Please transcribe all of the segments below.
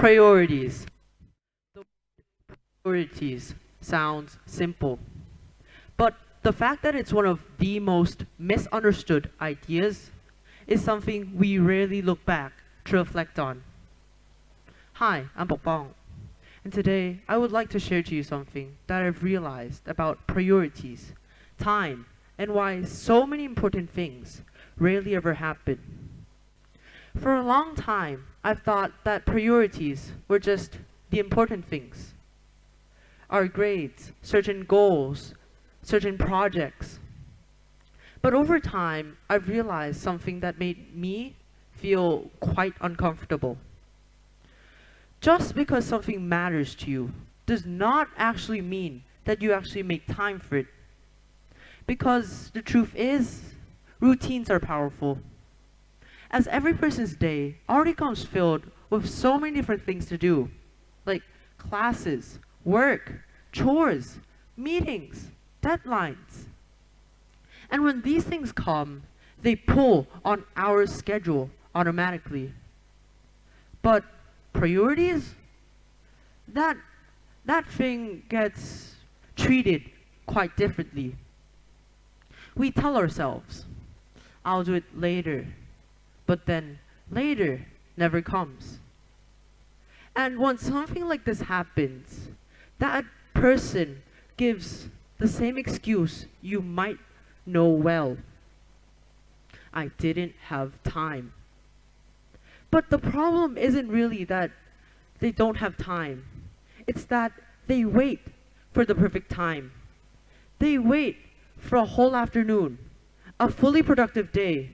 Priorities. The priorities sounds simple, but the fact that it's one of the most misunderstood ideas is something we rarely look back to reflect on. Hi, I'm Pokpong, and today I would like to share to you something that I've realized about priorities, time, and why so many important things rarely ever happen. For a long time, I've thought that priorities were just the important things. Our grades, certain goals, certain projects. But over time, I've realized something that made me feel quite uncomfortable. Just because something matters to you does not actually mean that you actually make time for it. Because the truth is, routines are powerful. As every person's day already comes filled with so many different things to do, like classes, work, chores, meetings, deadlines. And when these things come, they pull on our schedule automatically. But priorities? That thing gets treated quite differently. We tell ourselves, I'll do it later, but then later never comes. And when something like this happens, that person gives the same excuse you might know well. I didn't have time. But the problem isn't really that they don't have time. It's that they wait for the perfect time. They wait for a whole afternoon, a fully productive day.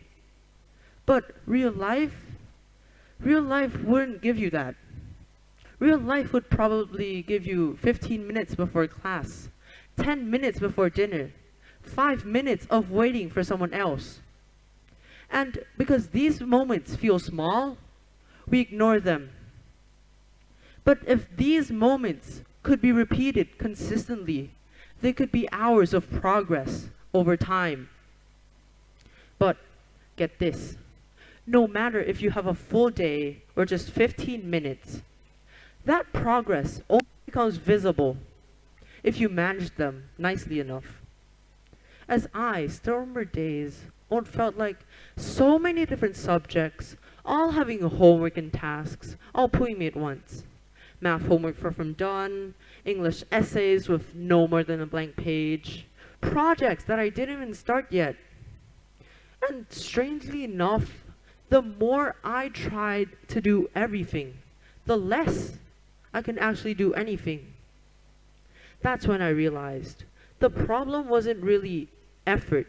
But real life wouldn't give you that. Real life would probably give you 15 minutes before class, 10 minutes before dinner, 5 minutes of waiting for someone else. And because these moments feel small, we ignore them. But if these moments could be repeated consistently, they could be hours of progress over time. But get this, no matter if you have a full day or just 15 minutes, that progress only becomes visible if you manage them nicely enough. As I still remember days when it felt like so many different subjects, all having homework and tasks, all pulling me at once. Math homework far from done, English essays with no more than a blank page, projects that I didn't even start yet. And strangely enough, the more I tried to do everything, the less I can actually do anything. That's when I realized the problem wasn't really effort,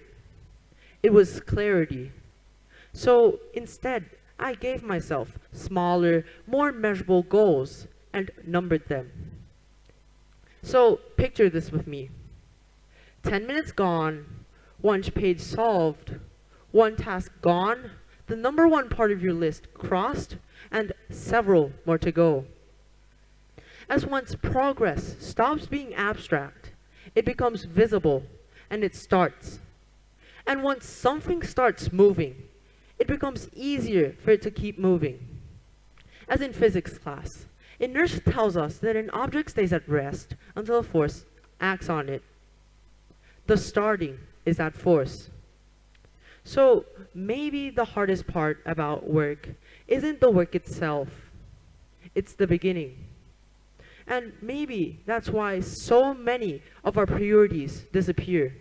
it was clarity. So instead, I gave myself smaller, more measurable goals and numbered them. So picture this with me. 10 minutes gone, one page solved, one task gone, the number one part of your list crossed, and several more to go. As once progress stops being abstract, it becomes visible and it starts. And once something starts moving, it becomes easier for it to keep moving. As in physics class, inertia tells us that an object stays at rest until a force acts on it. The starting is that force. So maybe the hardest part about work isn't the work itself, it's the beginning. And maybe that's why so many of our priorities disappear.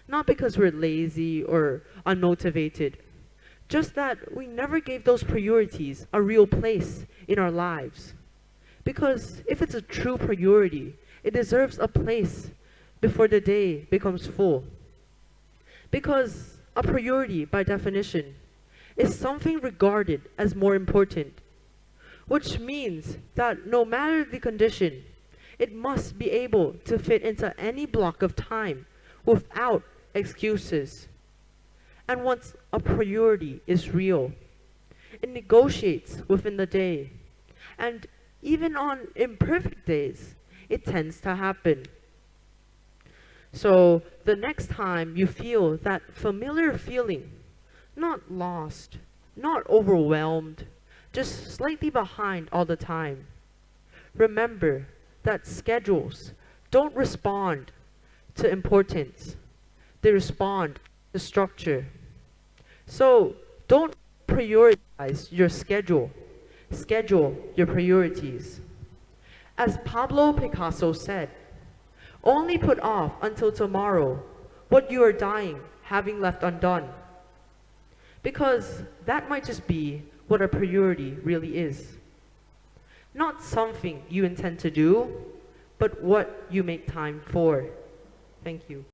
Not because we're lazy or unmotivated, just that we never gave those priorities a real place in our lives. Because if it's a true priority, it deserves a place before the day becomes full. Because a priority, by definition, is something regarded as more important, which means that no matter the condition, it must be able to fit into any block of time without excuses. And once a priority is real, it negotiates within the day. And even on imperfect days, it tends to happen. So the next time you feel that familiar feeling, not lost, not overwhelmed, just slightly behind all the time. Remember that schedules don't respond to importance. They respond to structure. So don't prioritize your schedule. Schedule your priorities. As Pablo Picasso said, only put off until tomorrow what you are dying having left undone. Because that might just be what a priority really is. Not something you intend to do, but what you make time for. Thank you.